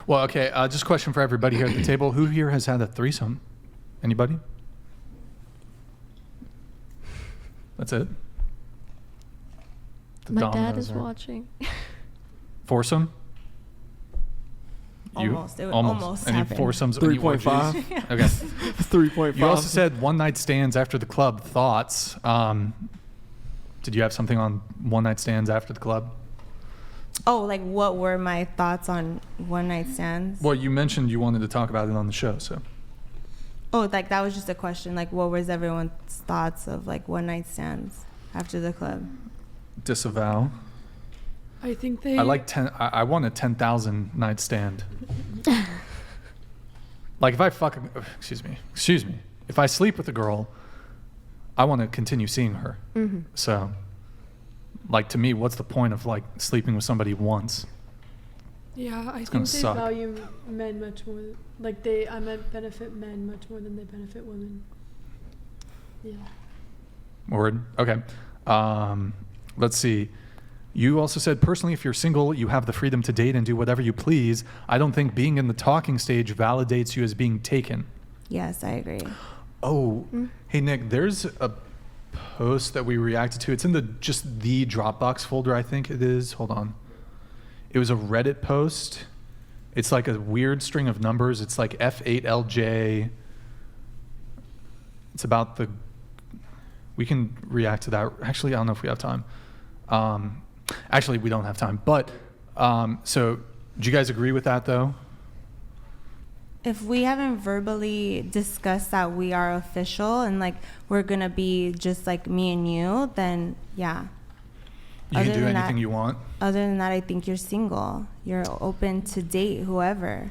Well, okay. Just a question for everybody here at the table. Who here has had a threesome? Anybody? That's it? My dad is watching. Foursome? Almost. It would almost Any happen. foursomes? 3.5. Okay. 3.5. You also said one-night stands after the club. Thoughts? Did you have something on one-night stands after the club? Oh, like what were my thoughts on one night stands? Well, you mentioned you wanted to talk about it on the show, so. Oh, like that was just a question. Like, what was everyone's thoughts of like one night stands after the club? Disavow. I think they. I want a 10,000 night stand. Like if I excuse me. If I sleep with a girl, I want to continue seeing her. Mm-hmm. So, like to me, what's the point of like sleeping with somebody once? Yeah, I think gonna they suck. value men much more. Like I meant benefit men much more than they benefit women. Yeah. Word. Okay. Let's see. You also said, personally, if you're single, you have the freedom to date and do whatever you please. I don't think being in the talking stage validates you as being taken. Yes, I agree. Oh, Hey, Nick, there's a post that we reacted to. It's in the Dropbox folder, I think it is. Hold on. It was a Reddit post. It's like a weird string of numbers. It's like F8LJ. It's about we can react to that. Actually, I don't know if we have time. Actually, we don't have time. But, so do you guys agree with that, though? If we haven't verbally discussed that we are official and like we're going to be just like me and you, then yeah. You can do anything you want? Other than that, I think you're single. You're open to date whoever.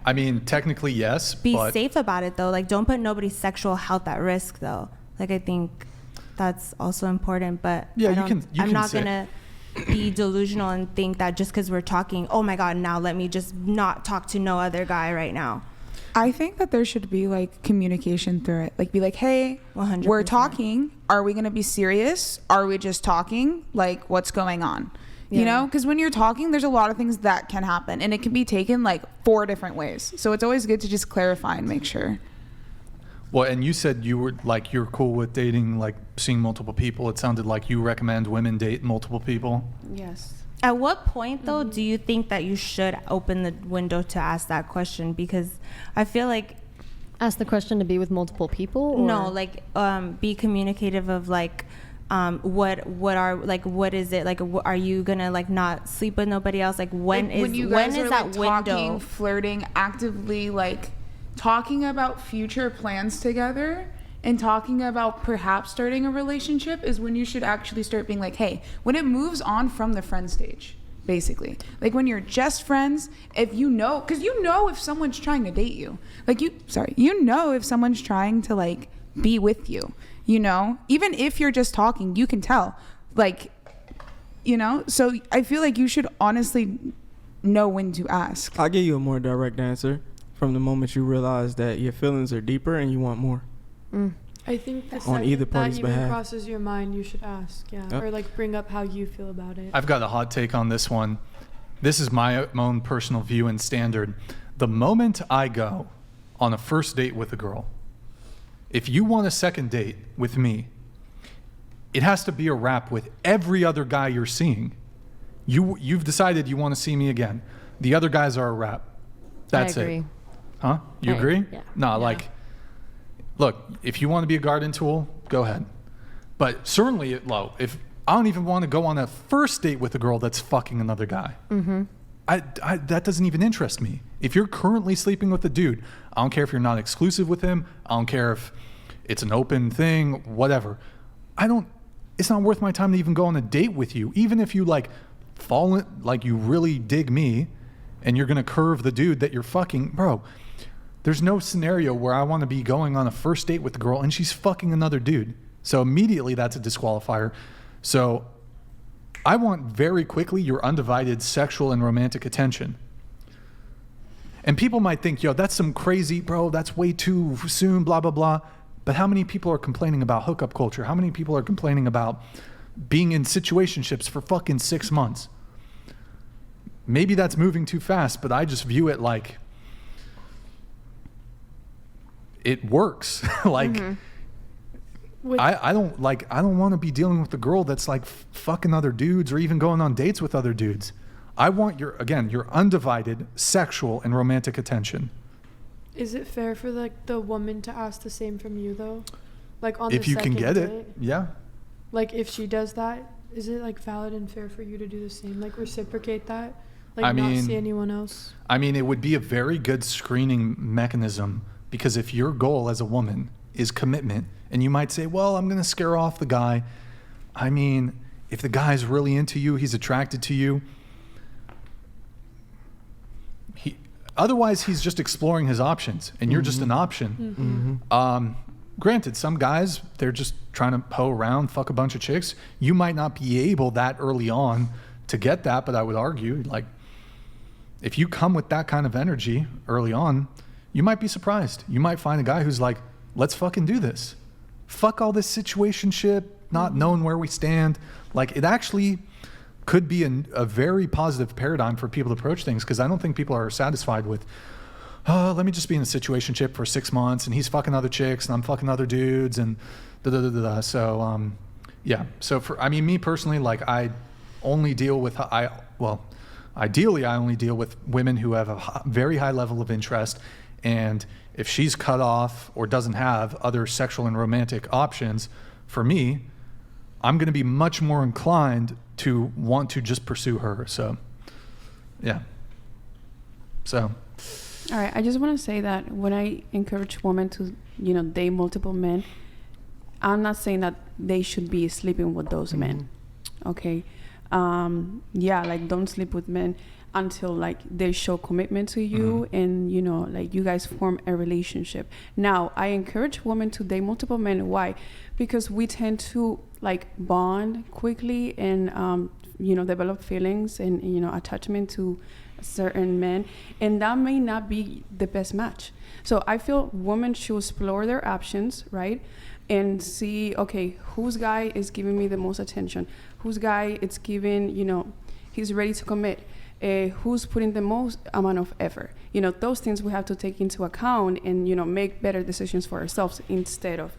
I mean, technically, yes. Be safe about it, though. Like, don't put nobody's sexual health at risk, though. Like, I think that's also important. But yeah, I'm not going to be delusional and think that just because we're talking, oh, my God, now let me just not talk to no other guy right now. I think that there should be like communication through it. Like be like, hey, 100%. We're talking. Are we going to be serious? Are we just talking? Like what's going on? Yeah. You know, because when you're talking, there's a lot of things that can happen and it can be taken like 4 different ways. So it's always good to just clarify and make sure. Well, and you said you're cool with dating, like seeing multiple people. It sounded like you recommend women date multiple people. Yes. At what point, though, do you think that you should open the window to ask that question? Because I feel like... Ask the question to be with multiple people? Or? No, like be communicative of like what is it? Like, are you going to like not sleep with nobody else? Like when is that like, window? talking, flirting, actively like talking about future plans together and talking about perhaps starting a relationship is when you should actually start being like, hey, when it moves on from the friend stage, basically. Like when you're just friends, if you know, because you know if someone's trying to date you. Like you know if someone's trying to like be with you, you know? Even if you're just talking, you can tell. Like, you know? So I feel like you should honestly know when to ask. I'll give you a more direct answer. From the moment you realize that your feelings are deeper and you want more. I think the on either party's that even behalf crosses your mind, you should ask, yeah. Yep. Or like bring up how you feel about it. I've got a hot take on this one. This is my own personal view and standard. The moment I go on a first date with a girl, if you want a second date with me, it has to be a wrap with every other guy you're seeing. You've decided you want to see me again. The other guys are a wrap. That's I agree. it. Huh? You agree? Yeah. Nah, Yeah. like, look, if you want to be a garden tool, go ahead. But certainly, if I don't even want to go on a first date with a girl that's fucking another guy. Mm-hmm. That doesn't even interest me. If you're currently sleeping with a dude, I don't care if you're not exclusive with him. I don't care if it's an open thing, whatever. It's not worth my time to even go on a date with you. Even if you you really dig me and you're going to curve the dude that you're fucking, bro. There's no scenario where I want to be going on a first date with a girl and she's fucking another dude. So immediately that's a disqualifier. So I want very quickly your undivided sexual and romantic attention. And people might think, yo, that's some crazy, bro, that's way too soon, blah, blah, blah. But how many people are complaining about hookup culture? How many people are complaining about being in situationships for fucking 6 months? maybe that's moving too fast, but I just view it like it works. Like, With, I don't want to be dealing with the girl that's like fucking other dudes or even going on dates with other dudes. I want your undivided sexual and romantic attention. is it fair for like the woman to ask the same from you though? Like on If the you can second get date? it, yeah. Like if she does that, is it like valid and fair for you to do the same? Like reciprocate that? Like I not mean- see anyone else? I mean, it would be a very good screening mechanism, because if your goal as a woman is commitment, and you might say, well, I'm going to scare off the guy. I mean, if the guy's really into you, he's attracted to you, otherwise he's just exploring his options, and you're just an option. Granted, some guys, they're just trying to hoe around, fuck a bunch of chicks. You might not be able that early on to get that, but I would argue, like, if you come with that kind of energy early on, you might be surprised. You might find a guy who's like, let's fucking do this. Fuck all this situationship, not knowing where we stand. Like, it actually could be a very positive paradigm for people to approach things, because I don't think people are satisfied with, oh, let me just be in a situationship for 6 months and he's fucking other chicks and I'm fucking other dudes and da-da-da-da-da. So, yeah. So, me personally, like, I only deal with, ideally I only deal with women who have a very high level of interest, and if she's cut off or doesn't have other sexual and romantic options, for me, I'm going to be much more inclined to want to just pursue her. So, yeah. So. All right, I just want to say that when I encourage women to, date multiple men, I'm not saying that they should be sleeping with those men, okay? Like, don't sleep with men until, like, they show commitment to you and, like, you guys form a relationship. Now, I encourage women to date multiple men. Why? Because we tend to, like, bond quickly and, develop feelings and, attachment to certain men, and that may not be the best match. So I feel women should explore their options, right? And see, okay, whose guy is giving me the most attention? Whose guy it's giving, he's ready to commit? Who's putting the most amount of effort? Those things we have to take into account and, make better decisions for ourselves instead of,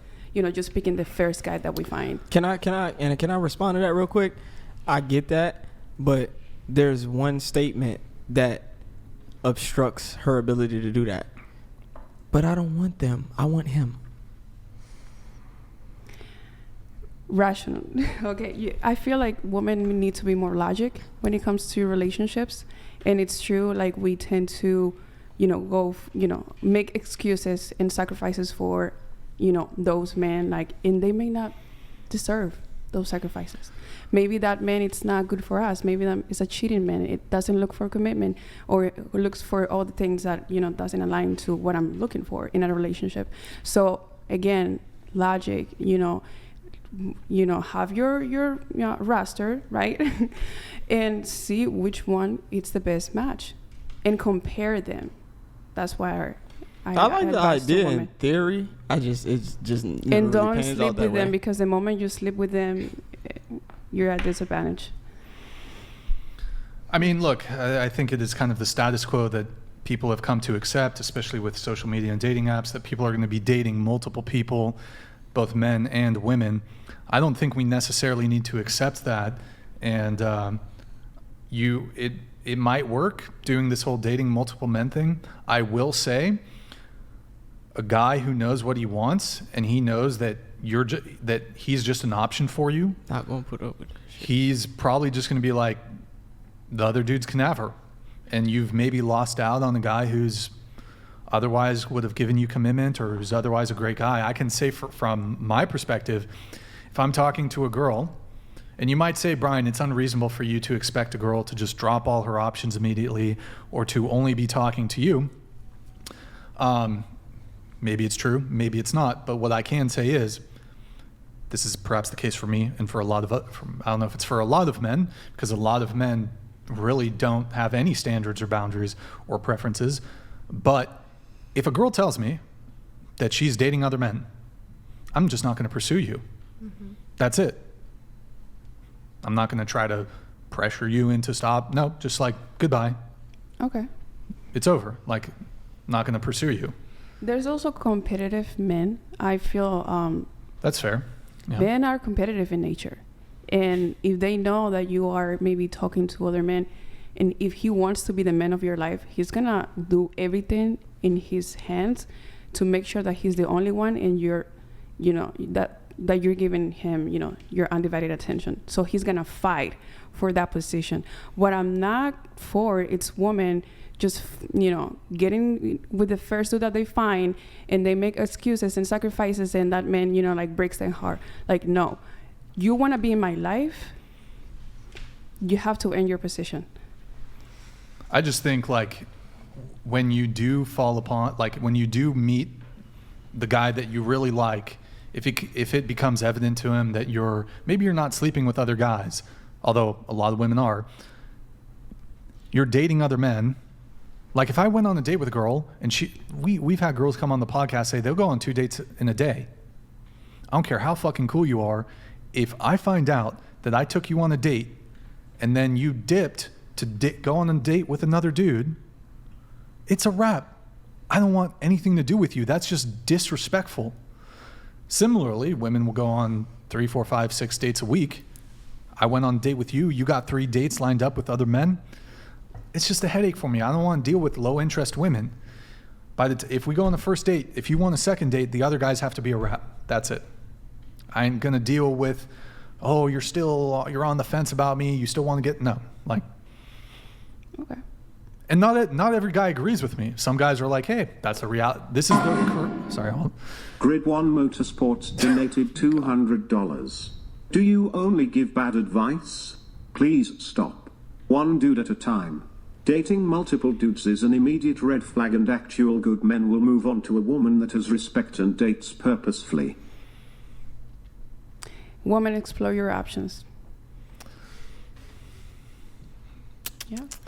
just picking the first guy that we find. Can I respond to that real quick? I get that, but there's one statement that obstructs her ability to do that. But I don't want them. I want him. Rational. Okay. I feel like women need to be more logic when it comes to relationships. And it's true, like, we tend to, make excuses and sacrifices for, those men, like, and they may not deserve those sacrifices. Maybe that man, it's not good for us. Maybe that is a cheating man. It doesn't look for commitment, or looks for all the things that, doesn't align to what I'm looking for in a relationship. So again, logic, have your roster, right? And see which one is the best match and compare them. That's why I like the advise to idea in women. theory. It's just never And don't really pans sleep out that with them, way. because the moment you sleep with them, you're at disadvantage. I mean, look, I think it is kind of the status quo that people have come to accept, especially with social media and dating apps, that people are going to be dating multiple people, both men and women. I don't think we necessarily need to accept that. And it might work doing this whole dating multiple men thing. I will say, a guy who knows what he wants and he knows that that he's just an option for you, Not gonna put up with that shit. he's probably just going to be like, the other dudes can have her. And you've maybe lost out on a guy who's otherwise would have given you commitment, or who's otherwise a great guy. I can say from my perspective, if I'm talking to a girl, and you might say, Brian, it's unreasonable for you to expect a girl to just drop all her options immediately or to only be talking to you. Maybe it's true, maybe it's not. But what I can say is, this is perhaps the case for me and for a lot of, I don't know if it's for a lot of men, because a lot of men really don't have any standards or boundaries or preferences. But if a girl tells me that she's dating other men, I'm just not going to pursue you. That's it. I'm not going to try to pressure you into stop. No, just like, goodbye. Okay. It's over. Like, not going to pursue you. There's also competitive men. I feel That's fair. Yeah. men are competitive in nature. And if they know that you are maybe talking to other men, and if he wants to be the man of your life, he's going to do everything in his hands to make sure that he's the only one, and you're, that you're giving him, your undivided attention. So he's going to fight for that position. What I'm not for, it's women just, getting with the first dude that they find, and they make excuses and sacrifices, and that man, like breaks their heart. Like, no, you want to be in my life, you have to earn your position. I just think, like, when you do fall upon, like, when you do meet the guy that you really like, if it becomes evident to him that maybe you're not sleeping with other guys, although a lot of women are, you're dating other men. Like, if I went on a date with a girl, and we've had girls come on the podcast say they'll go on 2 dates in a day. I don't care how fucking cool you are. If I find out that I took you on a date and then you dipped to go on a date with another dude, it's a wrap. I don't want anything to do with you. That's just disrespectful. Similarly, women will go on 3, 4, 5, 6 dates a week. I went on a date with you. You got 3 dates lined up with other men. It's just a headache for me. I don't want to deal with low interest women. If we go on the first date, if you want a second date, the other guys have to be a wrap. That's it. I ain't gonna deal with, oh, you're on the fence about me. You still want to no, like. Okay. And not every guy agrees with me. Some guys are like, hey, that's a reality. This is sorry, hold on. Grid One Motorsports donated $200. Do you only give bad advice? Please stop. One dude at a time. Dating multiple dudes is an immediate red flag, and actual good men will move on to a woman that has respect and dates purposefully. Woman, explore your options. Yeah.